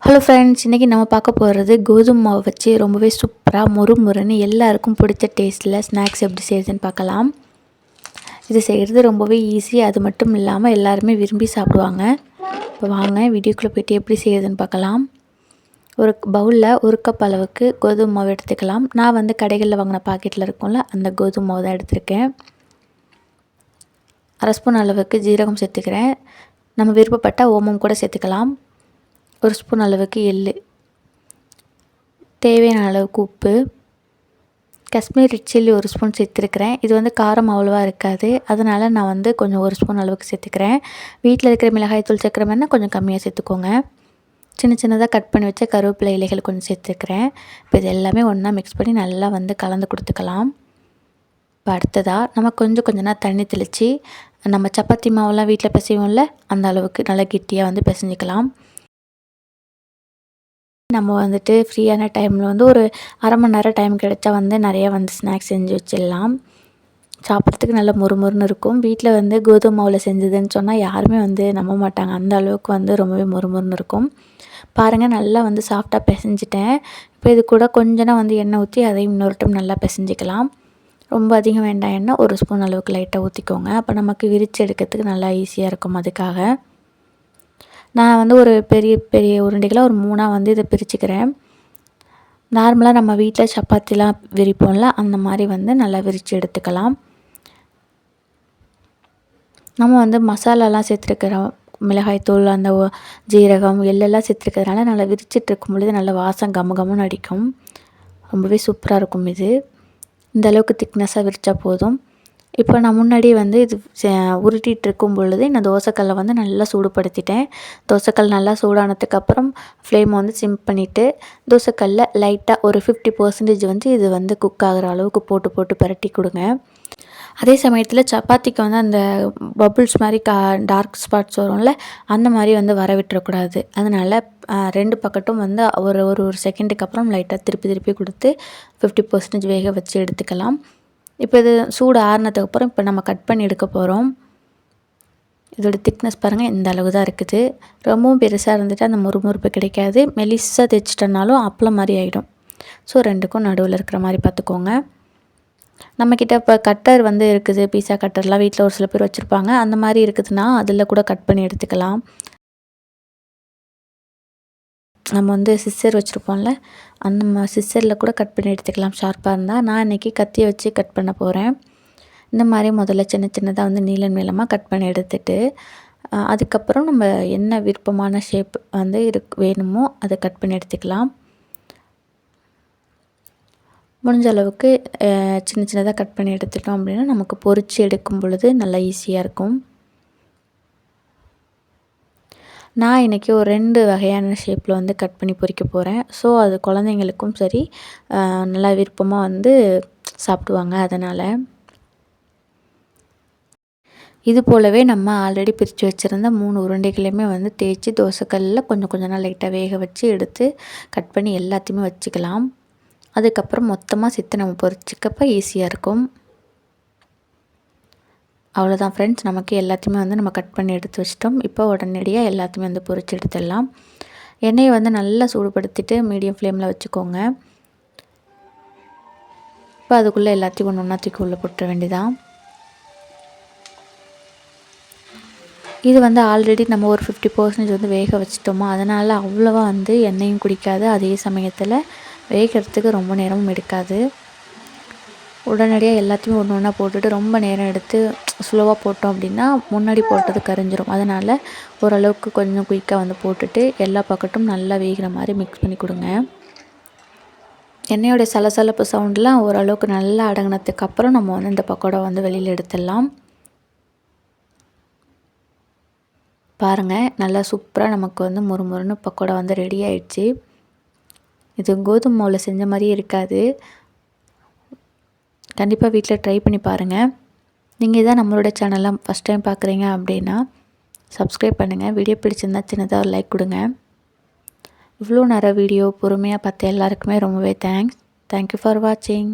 Hello friends, இன்றைக்கி நம்ம பார்க்க போகிறது கோதுமை மாவு வச்சு ரொம்பவே சூப்பராக முறுமுறுன்னு எல்லாருக்கும் பிடிச்ச டேஸ்ட்டில் ஸ்நாக்ஸ் எப்படி செய்கிறதுன்னு பார்க்கலாம். இது செய்கிறது ரொம்பவே ஈஸி. அது மட்டும் இல்லாமல் எல்லாருமே விரும்பி சாப்பிடுவாங்க. இப்போ வாங்க வீடியோக்குள்ளே போய்ட்டு எப்படி செய்கிறதுன்னு பார்க்கலாம். ஒரு பவுலில் 1 கப் அளவுக்கு கோதுமை மாவு எடுத்துக்கலாம். நான் வந்து கடைகளில் வாங்கின பாக்கெட்டில் இருக்கும்ல அந்த கோதுமை மாவு தான் எடுத்திருக்கேன். 1/2 ஸ்பூன் அளவுக்கு ஜீரகம் சேர்த்துக்கிறேன். நம்ம விருப்பப்பட்ட ஓமம் கூட சேர்த்துக்கலாம். 1 ஸ்பூன் அளவுக்கு எள்ளு, தேவையான அளவுக்கு உப்பு, காஷ்மீரி சில்லி 1 ஸ்பூன் சேர்த்துருக்கிறேன். இது வந்து காரம் அவ்வளோவா இருக்காது, அதனால் நான் வந்து கொஞ்சம் 1 ஸ்பூன் அளவுக்கு சேர்த்துக்கிறேன். வீட்டில் இருக்கிற மிளகாய் தூள் சேர்க்குற மாதிரினா கொஞ்சம் கம்மியாக சேர்த்துக்கோங்க. சின்ன சின்னதாக கட் பண்ணி வச்ச கருவேப்பிலை இலைகள் கொஞ்சம் சேர்த்துக்கிறேன். இப்போ இது எல்லாமே ஒன்றா மிக்ஸ் பண்ணி நல்லா வந்து கலந்து கொடுத்துக்கலாம். இப்போ அடுத்ததாக நம்ம கொஞ்சம் கொஞ்சமாக தண்ணி தெளித்து நம்ம சப்பாத்தி மாவுலாம் வீட்டில் பிசைவோம்ல அந்த அளவுக்கு நல்லா கெட்டியாக வந்து பிசைஞ்சிக்கலாம். நம்ம வந்துட்டு ஃப்ரீயான டைமில் வந்து ஒரு 1/2 மணி நேரம் டைம் கிடைச்சா வந்து நிறையா வந்து ஸ்நாக்ஸ் செஞ்சு வச்சிடலாம். சாப்பிட்றதுக்கு நல்லா மொறுமொறுன்னு இருக்கும். வீட்டில் வந்து கோதுமை மாவில் செஞ்சதுன்னு சொன்னால் யாருமே வந்து நம்ப மாட்டாங்க. அந்த அளவுக்கு வந்து ரொம்பவே மொறுமொறுன்னு இருக்கும். பாருங்கள், நல்லா வந்து சாஃப்டாக பிசைஞ்சிட்டேன். இப்போ இது கூட கொஞ்சமாக வந்து எண்ணெய் ஊற்றி அதையும் இன்னொரு டைம் நல்லா பிசைஞ்சிக்கலாம். ரொம்ப அதிகம் வேண்டாம் எண்ணெய், 1 ஸ்பூன் அளவுக்கு லைட்டாக ஊற்றிக்கோங்க. அப்போ நமக்கு விரித்து எடுக்கிறதுக்கு நல்லா ஈஸியாக இருக்கும். அதுக்காக நான் வந்து ஒரு பெரிய பெரிய உருண்டைகளாக ஒரு 3ஆக வந்து இதை பிரிச்சுக்கிறேன். நார்மலாக நம்ம வீட்டில் சப்பாத்திலாம் விரிப்போம்ல அந்த மாதிரி வந்து நல்லா விரித்து எடுத்துக்கலாம். நம்ம வந்து மசாலாலாம் சேர்த்துருக்கிறோம், மிளகாய்த்தூள், அந்த ஜீரகம், எள்ளெல்லாம் சேர்த்துருக்கிறதுனால நல்லா விரிச்சிட்டு இருக்கும் பொழுது நல்ல வாசம் கமகமுன்னு அடிக்கும். ரொம்பவே சூப்பராக இருக்கும். இது இந்த அளவுக்கு திக்னஸாக விரித்தா போதும். இப்போ நான் முன்னாடியே வந்து இது உருட்டிகிட்டு இருக்கும் பொழுது நான் தோசைக்கல்லை வந்து நல்லா சூடுபடுத்திட்டேன். தோசைக்கல் நல்லா சூடானதுக்கப்புறம் ஃப்ளேமை வந்து சிம் பண்ணிவிட்டு தோசைக்கல்லில் லைட்டாக ஒரு 50% வந்து இது வந்து குக் ஆகிற அளவுக்கு போட்டு போட்டு பரட்டி கொடுங்க. அதே சமயத்தில் சப்பாத்திக்கு வந்து அந்த பபுள்ஸ் மாதிரி டார்க் ஸ்பாட்ஸ் வரும்ல அந்த மாதிரி வந்து வர விட்டுறக்கூடாது. அதனால் 2 பக்கட்டும் வந்து ஒரு ஒரு செகண்டுக்கு அப்புறம் லைட்டாக திருப்பி திருப்பி கொடுத்து 50% வேக வச்சு எடுத்துக்கலாம். இப்போ இது சூடு ஆறுனதுக்கப்புறம் இப்போ நம்ம கட் பண்ணி எடுக்க போகிறோம். இதோட திக்னஸ் பாருங்கள், இந்த அளவு தான் இருக்குது. ரொம்பவும் பெருசாக இருந்துட்டு அந்த முறுமுறுப்பு கிடைக்காது. மெலிசாக தைச்சிட்டனாலும் அப்பளம் மாதிரி ஆகிடும். ஸோ 2க்கும் நடுவில் இருக்கிற மாதிரி பார்த்துக்கோங்க. நம்மக்கிட்ட இப்போ கட்டர் வந்து இருக்குது, பீஸா கட்டர்லாம் வீட்டில் ஒரு சில பேர் வச்சுருப்பாங்க. அந்த மாதிரி இருக்குதுன்னா அதில் கூட கட் பண்ணி எடுத்துக்கலாம். நம்ம வந்து சிஸ்ஸர் வச்சுருப்போம்ல அந்த சிஸ்ஸரில் கூட கட் பண்ணி எடுத்துக்கலாம் ஷார்ப்பாக இருந்தால். நான் இன்றைக்கி கத்தியை வச்சு கட் பண்ண போகிறேன். இந்த மாதிரி முதல்ல சின்ன சின்னதாக வந்து நீளமாக கட் பண்ணி எடுத்துட்டு அதுக்கப்புறம் நம்ம என்ன விருப்பமான ஷேப் வந்து வேணுமோ அதை கட் பண்ணி எடுத்துக்கலாம். முடிஞ்ச அளவுக்கு சின்ன சின்னதாக கட் பண்ணி எடுத்துட்டோம் அப்படின்னா நமக்கு பொரித்து எடுக்கும் பொழுது நல்லா ஈஸியாக இருக்கும். நான் இன்றைக்கி ஒரு 2 வகையான ஷேப்பில் வந்து கட் பண்ணி பொரிக்க போகிறேன். ஸோ அது குழந்தைங்களுக்கும் சரி நல்லா விருப்பமாக வந்து சாப்பிடுவாங்க. அதனால் இது போலவே நம்ம ஆல்ரெடி பிரித்து வச்சுருந்த 3 உருண்டைகளையுமே வந்து தேய்ச்சி தோசைக்கல்லில் கொஞ்சம் கொஞ்சமாக லைட்டாக வேக வச்சு எடுத்து கட் பண்ணி எல்லாத்தையுமே வச்சுக்கலாம். அதுக்கப்புறம் மொத்தமாக சேர்த்து நம்ம பொரிச்சிக்கப்போ ஈஸியாக இருக்கும். அவ்வளோதான் ஃப்ரெண்ட்ஸ், நமக்கு எல்லாத்தையுமே வந்து நம்ம கட் பண்ணி எடுத்து வச்சிட்டோம். இப்போ உடனடியாக எல்லாத்தையுமே வந்து பொரிச்சு எடுத்துடலாம். எண்ணெயை வந்து நல்லா சூடுபடுத்திட்டு மீடியம் ஃப்ளேமில் வச்சுக்கோங்க. இப்போ அதுக்குள்ளே எல்லாத்தையும் ஒன்று ஒன்றா தூக்கி உள்ளே போட்டுற வேண்டியதான். இது வந்து ஆல்ரெடி நம்ம ஒரு 50% வந்து வேக வச்சிட்டோமோ அதனால் அவ்வளோவா வந்து எண்ணெயும் குடிக்காது. அதே சமயத்தில் வேகிறதுக்கு ரொம்ப நேரமும் எடுக்காது. உடனடியாக எல்லாத்தையுமே ஒன்று ஒன்றா போட்டுட்டு ரொம்ப நேரம் எடுத்து ஸ்லோவாக போட்டோம் அப்படின்னா முன்னாடி போட்டது கரைஞ்சிரும். அதனால் ஓரளவுக்கு கொஞ்சம் குயிக்காக வந்து போட்டுட்டு எல்லா பக்கட்டும் நல்லா வேகிற மாதிரி மிக்ஸ் பண்ணி கொடுங்க. எண்ணெயோட சலசலப்பு சவுண்டெலாம் ஓரளவுக்கு நல்லா அடங்கினதுக்கப்புறம் நம்ம வந்து இந்த பக்கோடா வந்து வெளியில் எடுத்துடலாம். பாருங்கள், நல்லா சூப்பராக நமக்கு வந்து முறுமுறுன்னு பக்கோடா வந்து ரெடி ஆயிடுச்சு. இது கோதுமை மாவில் செஞ்ச மாதிரியே இருக்காது. கண்டிப்பாக வீட்டில் ட்ரை பண்ணி பாருங்கள். நீங்கள் இதான் நம்மளோட சேனலாம் ஃபஸ்ட் டைம் பார்க்குறீங்க அப்படின்னா சப்ஸ்கிரைப் பண்ணுங்கள். வீடியோ பிடிச்சிருந்தா சின்னதாக ஒரு லைக் கொடுங்க. இவ்வளோ நேரம் வீடியோ பொறுமையாக பார்த்த எல்லாருக்குமே ரொம்பவே தேங்க்ஸ். தேங்க்யூ ஃபார் வாட்சிங்.